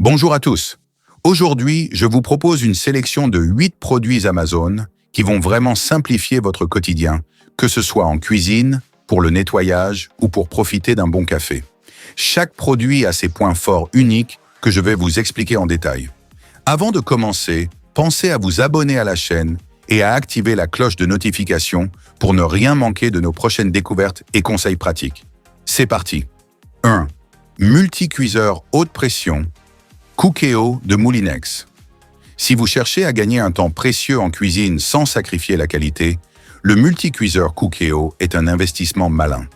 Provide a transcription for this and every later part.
Bonjour à tous. Aujourd'hui, je vous propose une sélection de 8 produits Amazon qui vont vraiment simplifier votre quotidien, que ce soit en cuisine, pour le nettoyage ou pour profiter d'un bon café. Chaque produit a ses points forts uniques que je vais vous expliquer en détail. Avant de commencer, pensez à vous abonner à la chaîne et à activer la cloche de notification pour ne rien manquer de nos prochaines découvertes et conseils pratiques. C'est parti. 1. Multicuiseur haute pression Cookéo de Moulinex. Si vous cherchez à gagner un temps précieux en cuisine sans sacrifier la qualité, le multicuiseur Cookéo est un investissement malin.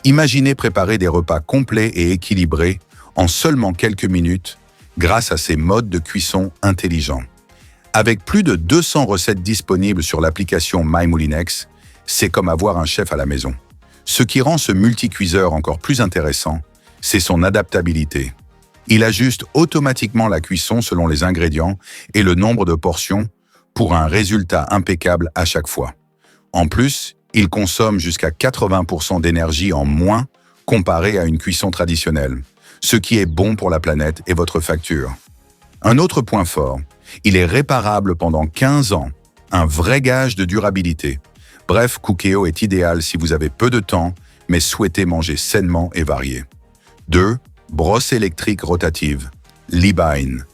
Imaginez préparer des repas complets et équilibrés en seulement quelques minutes grâce à ces modes de cuisson intelligents. Avec plus de 200 recettes disponibles sur l'application MyMoulinex, c'est comme avoir un chef à la maison. Ce qui rend ce multicuiseur encore plus intéressant, c'est son adaptabilité. Il ajuste automatiquement la cuisson selon les ingrédients et le nombre de portions pour un résultat impeccable à chaque fois. En plus, il consomme jusqu'à 80% d'énergie en moins comparé à une cuisson traditionnelle, ce qui est bon pour la planète et votre facture. Un autre point fort, il est réparable pendant 15 ans, un vrai gage de durabilité. Bref, Cookéo est idéal si vous avez peu de temps, mais souhaitez manger sainement et varié. 2. Brosse électrique rotative, Leebine.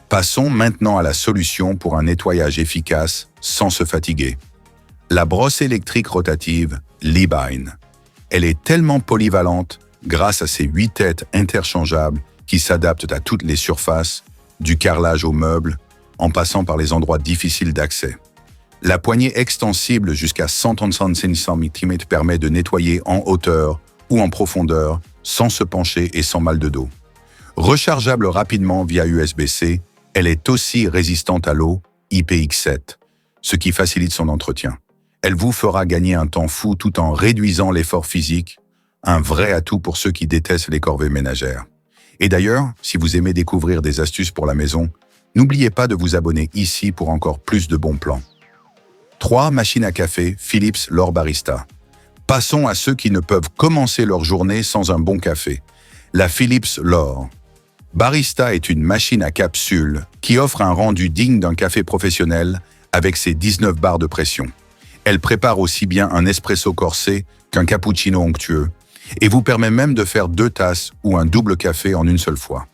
Passons maintenant à la solution pour un nettoyage efficace sans se fatiguer. La brosse électrique rotative, Leebine. Elle est tellement polyvalente grâce à ses 8 têtes interchangeables qui s'adaptent à toutes les surfaces, du carrelage aux meubles, en passant par les endroits difficiles d'accès. La poignée extensible jusqu'à 135 mm permet de nettoyer en hauteur ou en profondeur, sans se pencher et sans mal de dos. Rechargeable rapidement via USB-C, elle est aussi résistante à l'eau, IPX7, ce qui facilite son entretien. Elle vous fera gagner un temps fou tout en réduisant l'effort physique, un vrai atout pour ceux qui détestent les corvées ménagères. Et d'ailleurs, si vous aimez découvrir des astuces pour la maison, n'oubliez pas de vous abonner ici pour encore plus de bons plans. 3 machines à café Philips L'Or Barista. Passons à ceux qui ne peuvent commencer leur journée sans un bon café. La Philips L'Or Barista est une machine à capsule qui offre un rendu digne d'un café professionnel avec ses 19 barres de pression. Elle prépare aussi bien un espresso corsé qu'un cappuccino onctueux et vous permet même de faire 2 tasses ou un double café en une seule fois.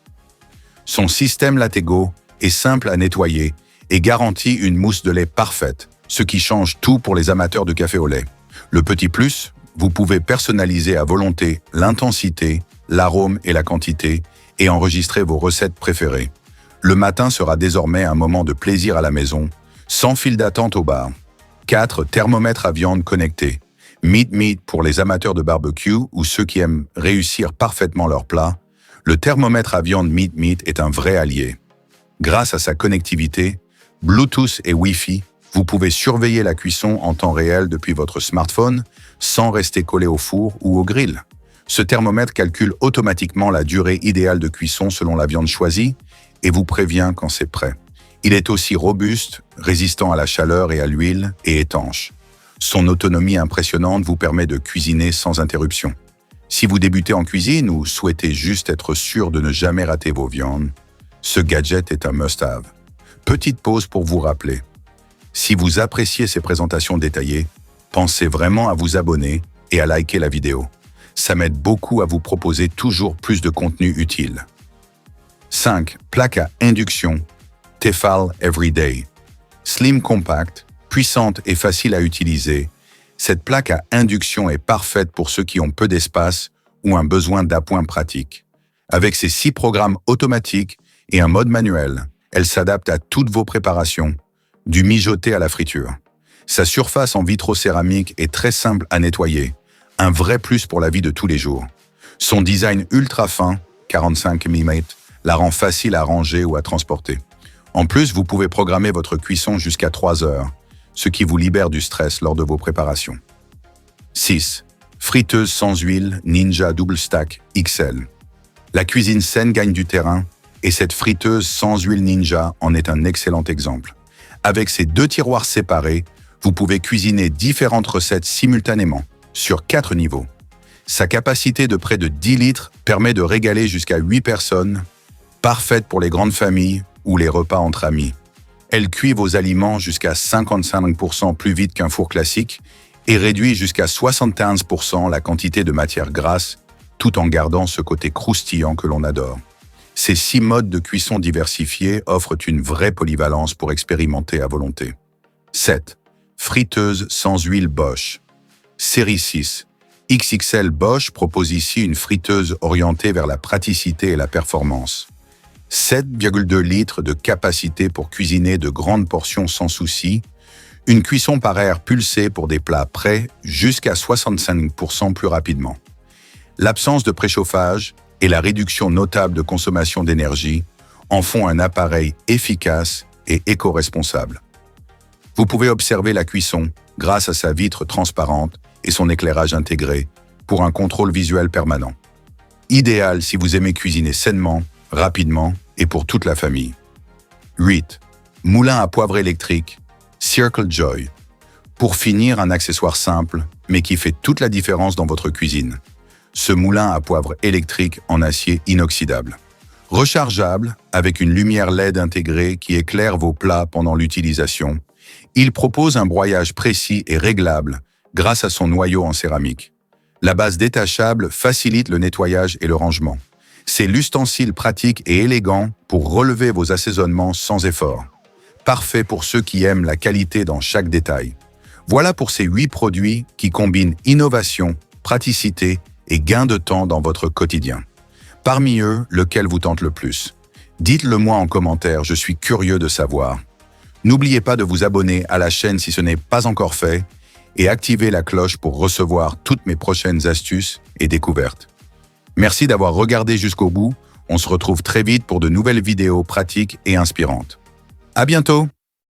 Son système Latego est simple à nettoyer et garantit une mousse de lait parfaite, ce qui change tout pour les amateurs de café au lait. Le petit plus, vous pouvez personnaliser à volonté l'intensité, l'arôme et la quantité et enregistrer vos recettes préférées. Le matin sera désormais un moment de plaisir à la maison, sans file d'attente au bar. 4 thermomètres à viande connectés. Meat pour les amateurs de barbecue ou ceux qui aiment réussir parfaitement leur plat. Le thermomètre à viande Meat est un vrai allié. Grâce à sa connectivité, Bluetooth et Wi-Fi, vous pouvez surveiller la cuisson en temps réel depuis votre smartphone sans rester collé au four ou au grill. Ce thermomètre calcule automatiquement la durée idéale de cuisson selon la viande choisie et vous prévient quand c'est prêt. Il est aussi robuste, résistant à la chaleur et à l'huile et étanche. Son autonomie impressionnante vous permet de cuisiner sans interruption. Si vous débutez en cuisine ou souhaitez juste être sûr de ne jamais rater vos viandes, ce gadget est un must-have. Petite pause pour vous rappeler. Si vous appréciez ces présentations détaillées, pensez vraiment à vous abonner et à liker la vidéo. Ça m'aide beaucoup à vous proposer toujours plus de contenu utile. 5. Plaque à induction Tefal Everyday. Slim compact, puissante et facile à utiliser, cette plaque à induction est parfaite pour ceux qui ont peu d'espace ou un besoin d'appoint pratique. Avec ses 6 programmes automatiques et un mode manuel, elle s'adapte à toutes vos préparations, du mijoté à la friture. Sa surface en vitrocéramique est très simple à nettoyer, un vrai plus pour la vie de tous les jours. Son design ultra fin, 45 mm, la rend facile à ranger ou à transporter. En plus, vous pouvez programmer votre cuisson jusqu'à 3 heures, ce qui vous libère du stress lors de vos préparations. 6. Friteuse sans huile Ninja Double Stack XL. La cuisine saine gagne du terrain et cette friteuse sans huile Ninja en est un excellent exemple. Avec ses 2 tiroirs séparés, vous pouvez cuisiner différentes recettes simultanément, sur 4 niveaux. Sa capacité de près de 10 litres permet de régaler jusqu'à 8 personnes Parfaite pour les grandes familles ou les repas entre amis. Elle cuit vos aliments jusqu'à 55% plus vite qu'un four classique et réduit jusqu'à 75% la quantité de matière grasse, tout en gardant ce côté croustillant que l'on adore. Ces 6 modes de cuisson diversifiés offrent une vraie polyvalence pour expérimenter à volonté. 7. Friteuse sans huile Bosch. Série 6. XXL Bosch propose ici une friteuse orientée vers la praticité et la performance. 7,2 litres de capacité pour cuisiner de grandes portions sans souci, une cuisson par air pulsée pour des plats prêts jusqu'à 65% plus rapidement. L'absence de préchauffage et la réduction notable de consommation d'énergie en font un appareil efficace et éco-responsable. Vous pouvez observer la cuisson grâce à sa vitre transparente et son éclairage intégré pour un contrôle visuel permanent. Idéal si vous aimez cuisiner sainement, rapidement et pour toute la famille. 8. Moulin à poivre électrique Circle Joy. Pour finir, un accessoire simple, mais qui fait toute la différence dans votre cuisine. Ce moulin à poivre électrique en acier inoxydable. Rechargeable, avec une lumière LED intégrée qui éclaire vos plats pendant l'utilisation, il propose un broyage précis et réglable grâce à son noyau en céramique. La base détachable facilite le nettoyage et le rangement. C'est l'ustensile pratique et élégant pour relever vos assaisonnements sans effort. Parfait pour ceux qui aiment la qualité dans chaque détail. Voilà pour ces 8 produits qui combinent innovation, praticité et gain de temps dans votre quotidien. Parmi eux, lequel vous tente le plus? Dites-le moi en commentaire, je suis curieux de savoir. N'oubliez pas de vous abonner à la chaîne si ce n'est pas encore fait et activez la cloche pour recevoir toutes mes prochaines astuces et découvertes. Merci d'avoir regardé jusqu'au bout. On se retrouve très vite pour de nouvelles vidéos pratiques et inspirantes. À bientôt!